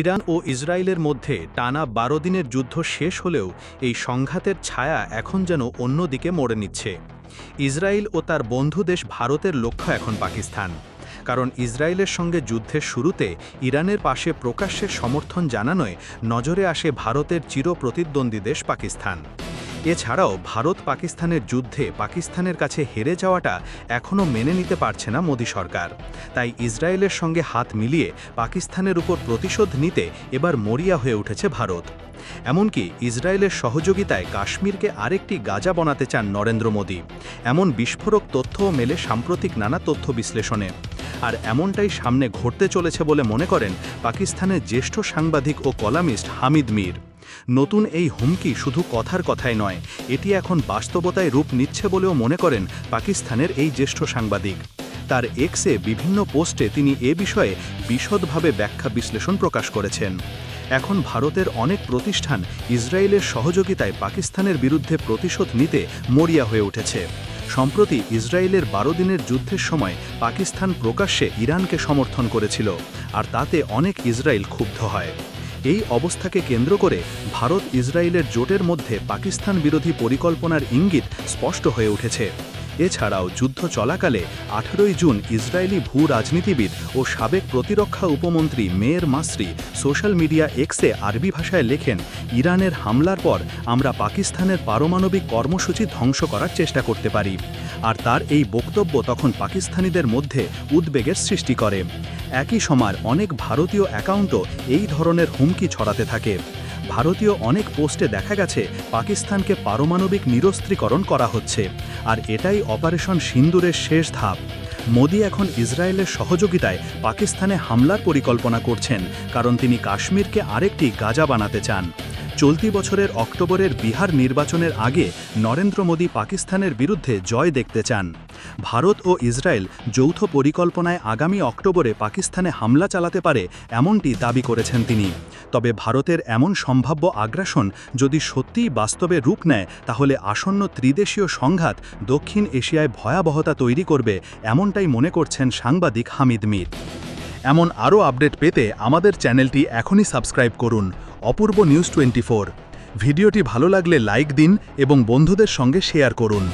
Iran ও ইসরায়েলের মধ্যে টানা ১২ দিনের যুদ্ধ শেষ হলেও এই সংঘাতের ছায়া এখন যেন অন্যদিকে মোড়ে নিচ্ছে। ইসরায়েল ও তার বন্ধু দেশ ভারতের লক্ষ্য এখন পাকিস্তান। কারণ ইসরায়েলের সঙ্গে যুদ্ধের শুরুতে ইরানের পাশে প্রকাশ্যে সমর্থন জানানোয় নজরে আসে ভারতের চিরপ্রতিদ্বন্দ্বী দেশ পাকিস্তান। এছাড়াও ভারত পাকিস্তানের যুদ্ধে পাকিস্তানের কাছে হেরে যাওয়াটা এখনও মেনে নিতে পারছে না মোদি সরকার। তাই ইসরায়েলের সঙ্গে হাত মিলিয়ে পাকিস্তানের উপর প্রতিশোধ নিতে এবার মরিয়া হয়ে উঠেছে ভারত। এমনকি ইসরায়েলের সহযোগিতায় কাশ্মীরকে আরেকটি গাজা বানাতে চান নরেন্দ্র মোদি। এমন বিস্ফোরক তথ্যও মেলে সাম্প্রতিক নানা তথ্য বিশ্লেষণে। আর এমনটাই সামনে ঘটতে চলেছে বলে মনে করেন পাকিস্তানের জ্যেষ্ঠ সাংবাদিক ও কলামিস্ট হামিদ মীর। নতুন এই হুমকি শুধু কথার কথায় নয়, এটি এখন বাস্তবতায় রূপ নিচ্ছে বলেও মনে করেন পাকিস্তানের এই জ্যেষ্ঠ সাংবাদিক। তার এক্সে বিভিন্ন পোস্টে তিনি এ বিষয়ে বিশদভাবে ব্যাখ্যা বিশ্লেষণ প্রকাশ করেছেন। এখন ভারতের অনেক প্রতিষ্ঠান ইসরায়েলের সহযোগিতায় পাকিস্তানের বিরুদ্ধে প্রতিশোধ নিতে মরিয়া হয়ে উঠেছে। সম্প্রতি ইসরায়েলের ১২ দিনের যুদ্ধের সময় পাকিস্তান প্রকাশ্যে ইরানকে সমর্থন করেছিল, আর তাতে অনেক ইসরায়েল ক্ষুব্ধ হয়। এই অবস্থাকে কেন্দ্র করে ভারত ইসরায়েলের জোটের মধ্যে পাকিস্তান বিরোধী পরিকল্পনার ইঙ্গিত স্পষ্ট হয়ে উঠেছে। এছাড়াও যুদ্ধ চলাকালে ১৮ জুন ইসরায়েলি ভূ রাজনীতিবিদ ও সাবেক প্রতিরক্ষা উপমন্ত্রী মেয়ের মাসরি সোশ্যাল মিডিয়া এক্সে আরবি ভাষায় লেখেন, ইরানের হামলার পর আমরা পাকিস্তানের পারমাণবিক কর্মসূচি ধ্বংস করার চেষ্টা করতে পারি। আর তার এই বক্তব্য তখন পাকিস্তানিদের মধ্যে উদ্বেগের সৃষ্টি করে। একই সময় অনেক ভারতীয় অ্যাকাউন্টও এই ধরনের হুমকি ছড়াতে থাকে। ভারতীয় অনেক পোস্টে দেখা গেছে পাকিস্তানকে পারমাণবিক নিরস্ত্রীকরণ করা হচ্ছে, আর এটাই অপারেশন সিন্দুরের শেষ ধাপ। মোদি এখন ইসরায়েলের সহযোগিতায় পাকিস্তানে হামলার পরিকল্পনা করছেন, কারণ তিনি কাশ্মীরকে আরেকটি গাজা বানাতে চান। চলতি বছরের অক্টোবরের বিহার নির্বাচনের আগে নরেন্দ্র মোদি পাকিস্তানের বিরুদ্ধে জয় দেখতে চান। ভারত ও ইসরায়েল যৌথ পরিকল্পনায় আগামী অক্টোবরে পাকিস্তানে হামলা চালাতে পারে এমনটি দাবি করেছেন তিনি। তবে ভারতের এমন সম্ভাব্য আগ্রাসন যদি সত্যিই বাস্তবে রূপ নেয়, তাহলে আসন্ন ত্রিদেশীয় সংঘাত দক্ষিণ এশিয়ায় ভয়াবহতা তৈরি করবে, এমনটাই মনে করছেন সাংবাদিক হামিদ মীর। এমন আরও আপডেট পেতে আমাদের চ্যানেলটি এখনই সাবস্ক্রাইব করুন, অপূর্ব নিউজ 24। ভিডিওটি ভালো লাগলে লাইক দিন এবং বন্ধুদের সঙ্গে শেয়ার করুন।